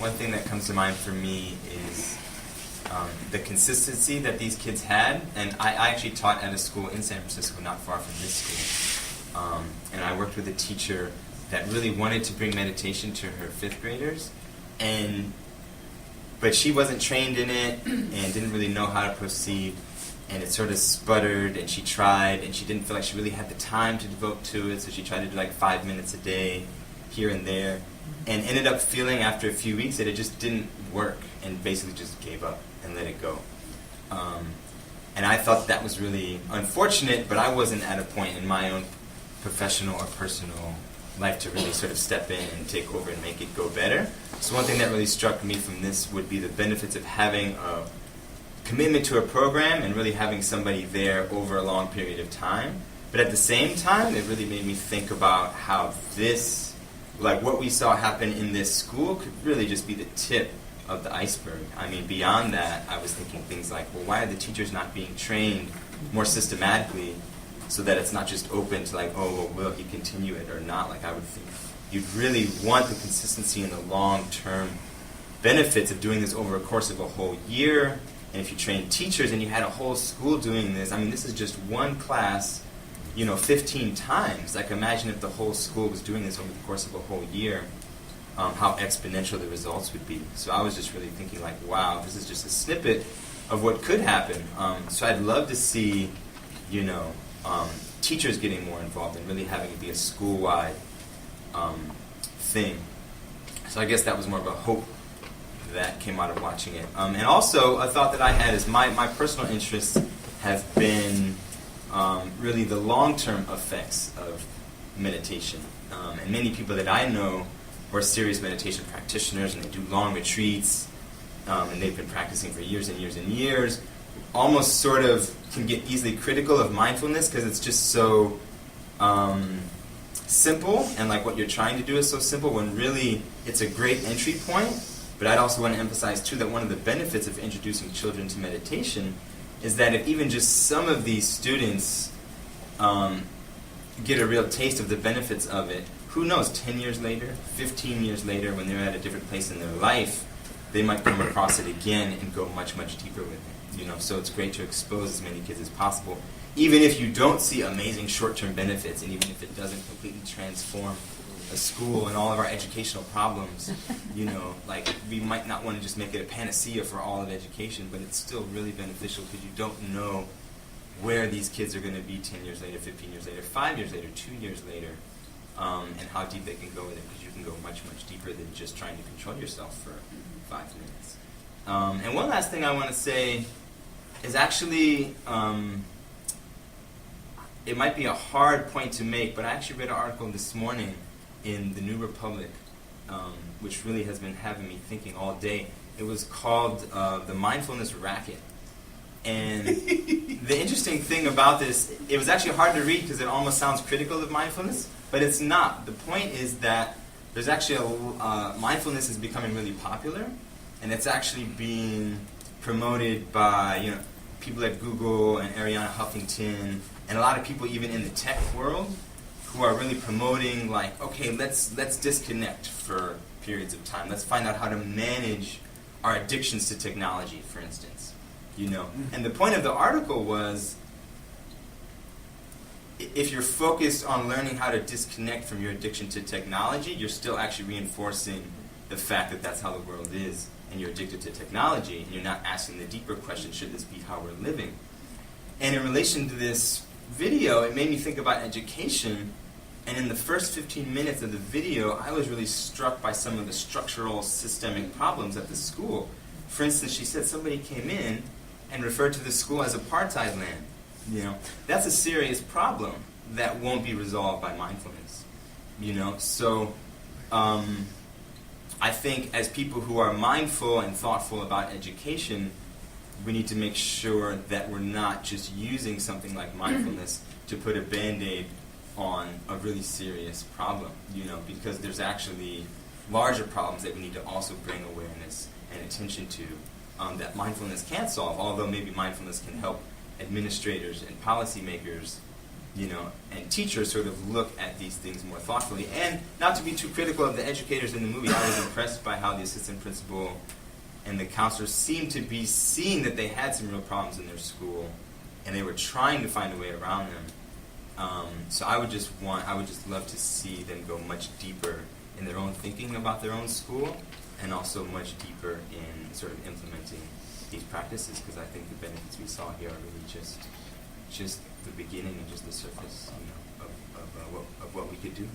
one thing that comes to mind for me is the consistency that these kids had. And I actually taught at a school in San Francisco, not far from this school. And I worked with a teacher that really wanted to bring meditation to her fifth graders. But she wasn't trained in it and didn't really know how to proceed. And it sort of sputtered, and she tried, and she didn't feel like she really had the time to devote to it, so she tried to do like 5 minutes a day, here and there, and ended up feeling after a few weeks that it just didn't work, and basically just gave up and let it go. And I thought that was really unfortunate, but I wasn't at a point in my own professional or personal life to really sort of step in and take over and make it go better. So one thing that really struck me from this would be the benefits of having a commitment to a program and really having somebody there over a long period of time. But at the same time, it really made me think about how this, like what we saw happen in this school, could really just be the tip of the iceberg. I mean, beyond that, I was thinking things like, well, why are the teachers not being trained more systematically so that it's not just open to like, oh, well, will he continue it or not? Like I would think you'd really want the consistency and the long-term benefits of doing this over a course of a whole year. And if you train teachers and you had a whole school doing this, I mean, this is just one class, 15 times. Like, imagine if the whole school was doing this over the course of a whole year, how exponential the results would be. So I was just really thinking, like, wow, this is just a snippet of what could happen. So I'd love to see, teachers getting more involved and really having it be a school-wide thing. So I guess that was more of a hope that came out of watching it. And also, a thought that I had is my personal interests have been really the long-term effects of meditation. And many people that I know who are serious meditation practitioners, and they do long retreats, and they've been practicing for years and years and years, almost sort of can get easily critical of mindfulness because it's just so simple, and like what you're trying to do is so simple, when really it's a great entry point. But I'd also want to emphasize, too, that one of the benefits of introducing children to meditation is that if even just some of these students get a real taste of the benefits of it, who knows, 10 years later, 15 years later, when they're at a different place in their life, they might come across it again and go much, much deeper with it. So it's great to expose as many kids as possible, even if you don't see amazing short-term benefits, and even if it doesn't completely transform a school and all of our educational problems, like we might not want to just make it a panacea for all of education, but it's still really beneficial because you don't know where these kids are going to be 10 years later, 15 years later, 5 years later, 2 years later, and how deep they can go with it, because you can go much, much deeper than just trying to control yourself for 5 minutes. And one last thing I want to say is actually, it might be a hard point to make, but I actually read an article this morning in the New Republic, which really has been having me thinking all day. It was called The Mindfulness Racket. And the interesting thing about this, it was actually hard to read because it almost sounds critical of mindfulness, but it's not. The point is that there's actually mindfulness is becoming really popular, and it's actually being promoted by people at Google and Ariana Huffington, and a lot of people even in the tech world, who are really promoting, like, okay, let's disconnect for periods of time. Let's find out how to manage our addictions to technology, for instance. And the point of the article was, if you're focused on learning how to disconnect from your addiction to technology, you're still actually reinforcing the fact that that's how the world is, and you're addicted to technology, and you're not asking the deeper question, should this be how we're living? And in relation to this video, it made me think about education. And in the first 15 minutes of the video, I was really struck by some of the structural, systemic problems at the school. For instance, she said somebody came in and referred to the school as apartheid land. That's a serious problem that won't be resolved by mindfulness. So I think as people who are mindful and thoughtful about education, we need to make sure that we're not just using something like mindfulness to put a Band-Aid on a really serious problem, because there's actually larger problems that we need to also bring awareness and attention to, that mindfulness can't solve, although maybe mindfulness can help administrators and policymakers and teachers sort of look at these things more thoughtfully. And not to be too critical of the educators in the movie, I was impressed by how the assistant principal and the counselors seemed to be seeing that they had some real problems in their school, and they were trying to find a way around them. So I would just love to see them go much deeper in their own thinking about their own school, and also much deeper in sort of implementing these practices, because I think the benefits we saw here are really just the beginning and just the surface, of what we could do.